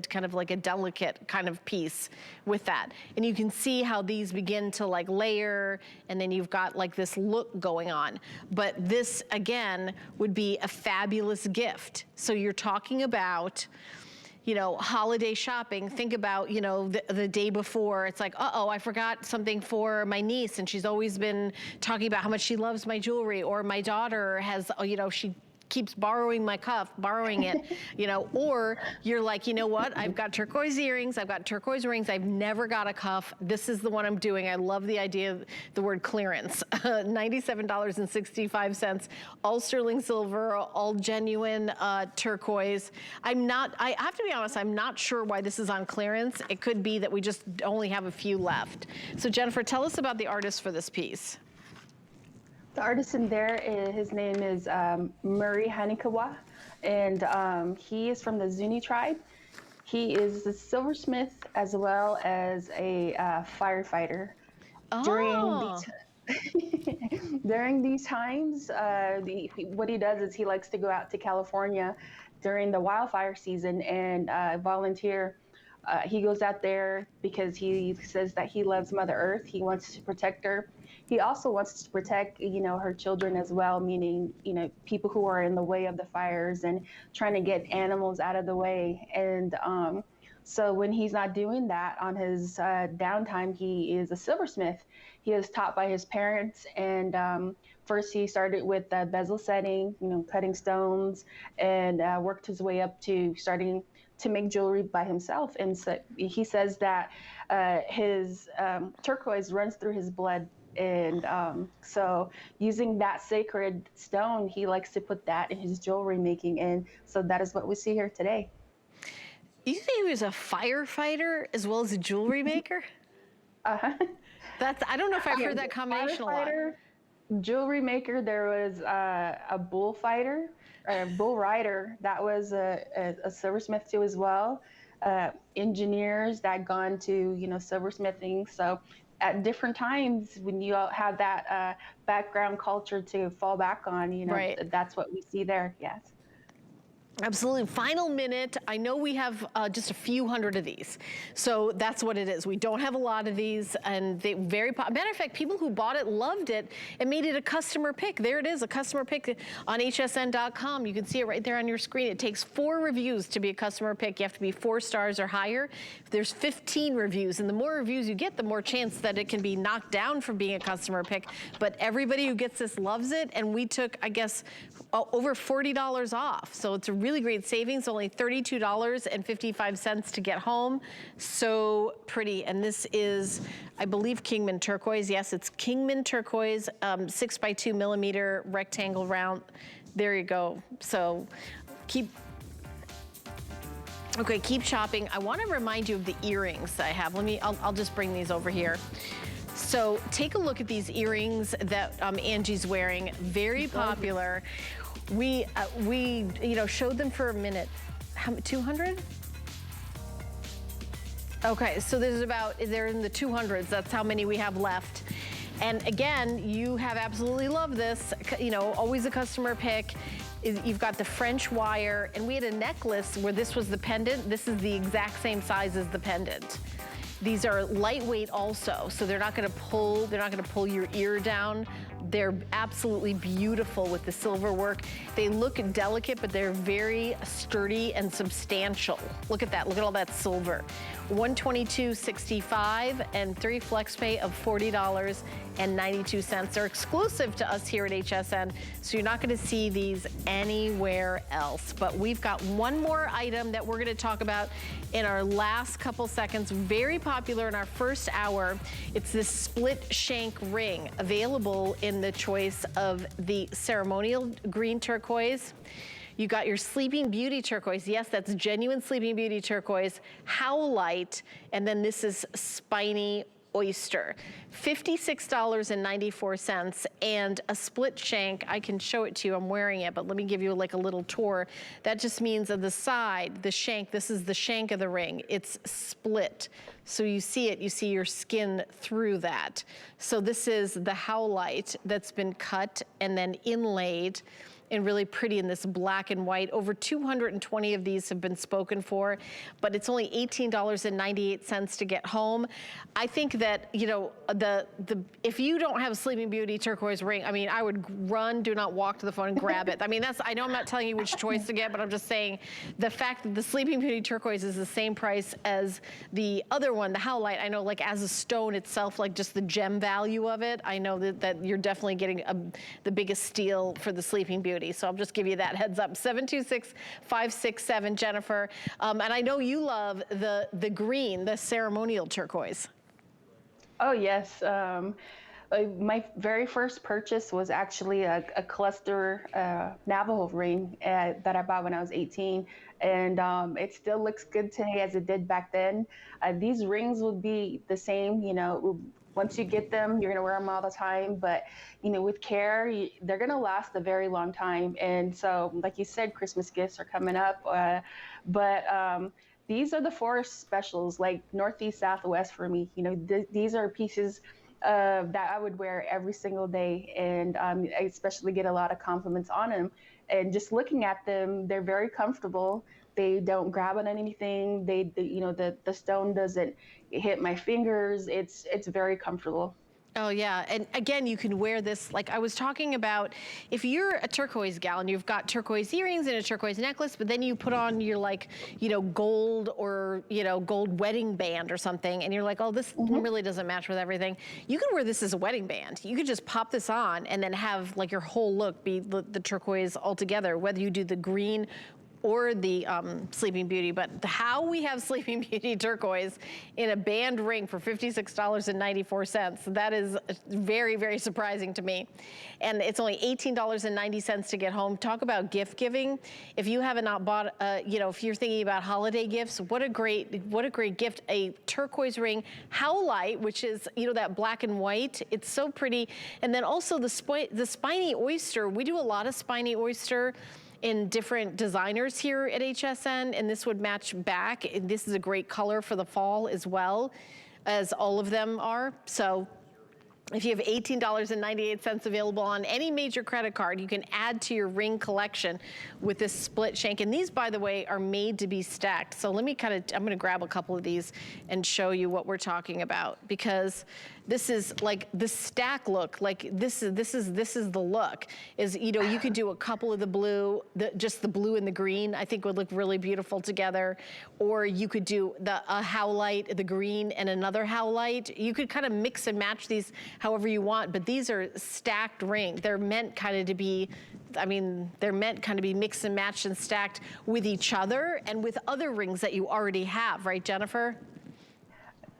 kind of like a delicate kind of piece with that. And you can see how these begin to like layer, and then you've got like this look going on. But this again would be a fabulous gift. So you're talking about, holiday shopping. Think about, the day before, it's like, uh-oh, I forgot something for my niece, and she's always been talking about how much she loves my jewelry, or my daughter has, she keeps borrowing my cuff, borrowing it, you know, or you're like, you know what, I've got turquoise earrings, I've got turquoise rings, I've never got a cuff. This is the one I'm doing. I love the idea of the word clearance. $97.65, all sterling silver, all genuine turquoise. I have to be honest, I'm not sure why this is on clearance. It could be that we just only have a few left. So Jennifer, tell us about the artist for this piece. The artist in there, his name is Murray Hanikawa, and he is from the Zuni tribe. He is a silversmith as well as a firefighter. Oh. During these times, what he does is he likes to go out to California during the wildfire season and volunteer. He goes out there because he says that he loves Mother Earth. He wants to protect her. He also wants to protect, you know, her children as well, meaning, you know, people who are in the way of the fires and trying to get animals out of the way. And so when he's not doing that on his downtime, he is a silversmith. He is taught by his parents, and first he started with bezel setting, you know, cutting stones, and worked his way up to starting to make jewelry by himself. And so he says that his turquoise runs through his blood. And so using that sacred stone, he likes to put that in his jewelry making. And so that is what we see here today. You say he was a firefighter as well as a jewelry maker? Uh-huh. I don't know if I've heard that combination a lot. Jewelry maker, there was a bullfighter, or a bull rider, that was a silversmith too as well. Engineers that gone to, you know, silversmithing. So at different times when you have that background culture to fall back on, you know, right. That's what we see there, yes. Absolutely. Final minute. I know we have just a few hundred of these. So that's what it is. We don't have a lot of these, and they matter of fact, people who bought it loved it and made it a customer pick. There it is, a customer pick on hsn.com. You can see it right there on your screen. It takes 4 reviews to be a customer pick. You have to be 4 stars or higher. There's 15 reviews, and the more reviews you get, the more chance that it can be knocked down from being a customer pick. But everybody who gets this loves it, and we took, I guess, over $40 off. So it's a really great savings, only $32.55 to get home. So pretty. And this is, I believe, Kingman Turquoise. Yes, it's Kingman Turquoise, 6x2 millimeter rectangle round. There you go. So keep shopping. I want to remind you of the earrings I have. I'll just bring these over here. So take a look at these earrings that Angie's wearing. Very popular. We showed them for a minute. How 200? Okay, so they're in the 200s. That's how many we have left. And again, you have absolutely loved this. You know, always a customer pick. You've got the French wire, and we had a necklace where this was the pendant. This is the exact same size as the pendant. These are lightweight also, so they're not gonna pull your ear down. They're absolutely beautiful with the silver work. They look delicate, but they're very sturdy and substantial. Look at that, look at all that silver. $122.65 and 3 flex pay of $40.92. They're exclusive to us here at HSN, so you're not gonna see these anywhere else. But we've got one more item that we're gonna talk about in our last couple seconds. Very popular in our first hour. It's this split shank ring, available in the choice of the ceremonial green turquoise. You got your Sleeping Beauty turquoise. Yes, that's genuine Sleeping Beauty turquoise, howlite, and then this is spiny oyster. $56.94, and a split shank. I can show it to you, I'm wearing it, but let me give you like a little tour. That just means on the side, the shank, this is the shank of the ring. It's split. So you see it, you see your skin through that. So this is the howlite that's been cut and then inlaid, and really pretty in this black and white. Over 220 of these have been spoken for, but it's only $18.98 to get home. I think that, you know, if you don't have a Sleeping Beauty turquoise ring, I mean, I would run, do not walk to the phone and grab it. I mean, I know I'm not telling you which choice to get, but I'm just saying the fact that the Sleeping Beauty turquoise is the same price as the other one, the howlite, I know, like as a stone itself, like just the gem value of it, I know that you're definitely getting the biggest steal for the Sleeping Beauty. Beauty. So I'll just give you that heads up. 726-567 Jennifer. And I know you love the green, the ceremonial turquoise. Oh yes. My very first purchase was actually a cluster Navajo ring that I bought when I was 18. And it still looks good today as it did back then. These rings would be the same, you know, once you get them, you're gonna wear them all the time. But, you know, with care, they're gonna last a very long time. And so, like you said, Christmas gifts are coming up. These are the 4 specials, like Northeast, Southwest for me. You know, these are pieces that I would wear every single day, and I especially get a lot of compliments on them. And just looking at them, they're very comfortable. They don't grab on anything. You know, the stone doesn't hit my fingers. It's very comfortable. Oh yeah, and again, you can wear this, like I was talking about, if you're a turquoise gal and you've got turquoise earrings and a turquoise necklace, but then you put on your, like, you know, gold or, you know, gold wedding band or something, and you're like, oh, this really doesn't match with everything. You can wear this as a wedding band. You could just pop this on and then have like your whole look be the turquoise altogether, whether you do the green or the Sleeping Beauty. But how we have Sleeping Beauty turquoise in a band ring for $56.94, that is very, very surprising to me. And it's only $18.90 to get home. Talk about gift giving. If you have not bought, you know, if you're thinking about holiday gifts, what a great gift. A turquoise ring, howlite, which is, you know, that black and white. It's so pretty. And then also the spiny oyster. We do a lot of spiny oyster in different designers here at HSN, and this would match back. This is a great color for the fall as well, as all of them are. So if you have $18.98 available on any major credit card, you can add to your ring collection with this split shank. And these, by the way, are made to be stacked. So let me I'm gonna grab a couple of these and show you what we're talking about, because this is like the stack look. Like this is the look. Is, you know, you could do a couple of the blue, just the blue and the green, I think would look really beautiful together. Or you could do a howlite, the green and another howlite. You could kind of mix and match these however you want, but these are stacked rings. They're meant kind of to be, I mean, they're meant kind of be mixed and matched and stacked with each other and with other rings that you already have, right, Jennifer?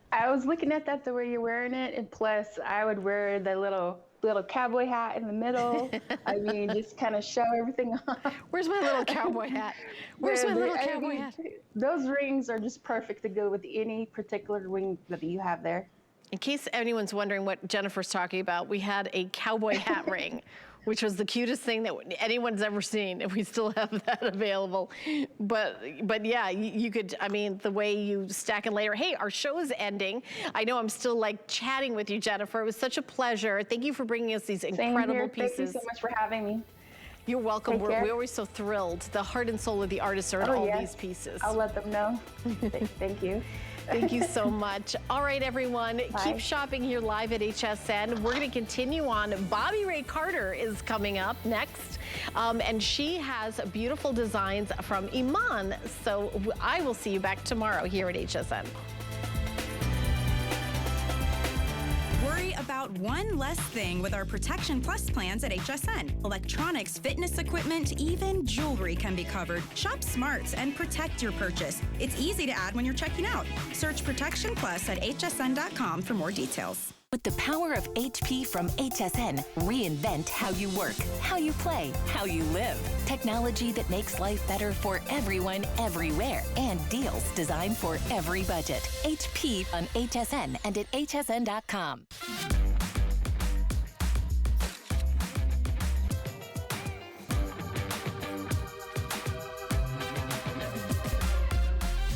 I was looking at that the way you're wearing it, and plus I would wear the little cowboy hat in the middle. I mean, just kind of show everything off. Where's my little cowboy hat? Where's my little cowboy hat? Those rings are just perfect to go with any particular ring that you have there. In case anyone's wondering what Jennifer's talking about, we had a cowboy hat ring, which was the cutest thing that anyone's ever seen, and we still have that available. But yeah, you could, I mean, the way you stack and layer. Hey, our show is ending. I know I'm still like chatting with you, Jennifer. It was such a pleasure. Thank you for bringing us these incredible pieces. Thank you so much for having me. You're welcome. We're always so thrilled. The heart and soul of the artists are in all these pieces. I'll let them know. Thank you. Thank you so much. All right, everyone, keep shopping here live at HSN. We're going to continue on. Bobby Ray Carter is coming up next, and she has beautiful designs from Iman. So I will see you back tomorrow here at HSN. Worry about one less thing with our Protection Plus plans at HSN. Electronics, fitness equipment, even jewelry can be covered. Shop smarts and protect your purchase. It's easy to add when you're checking out. Search Protection Plus at hsn.com for more details. With the power of HP from HSN, reinvent how you work, how you play, how you live. Technology that makes life better for everyone, everywhere. And deals designed for every budget. HP on HSN and at hsn.com.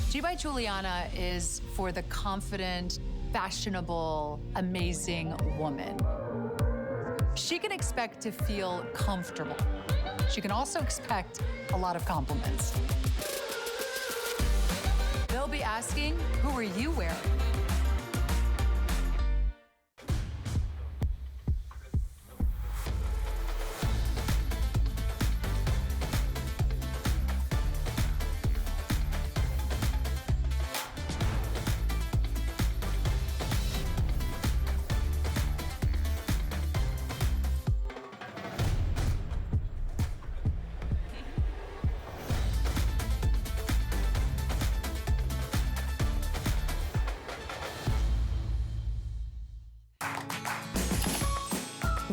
G by Juliana is for the confident, fashionable, amazing woman. She can expect to feel comfortable. She can also expect a lot of compliments. They'll be asking, who are you wearing?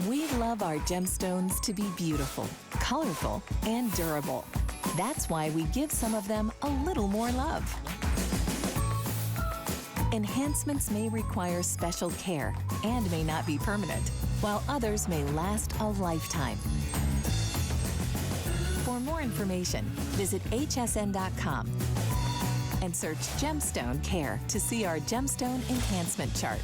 We love our gemstones to be beautiful, colorful, and durable. That's why we give some of them a little more love. Enhancements may require special care and may not be permanent, while others may last a lifetime. For more information, visit hsn.com and search Gemstone Care to see our gemstone enhancement chart.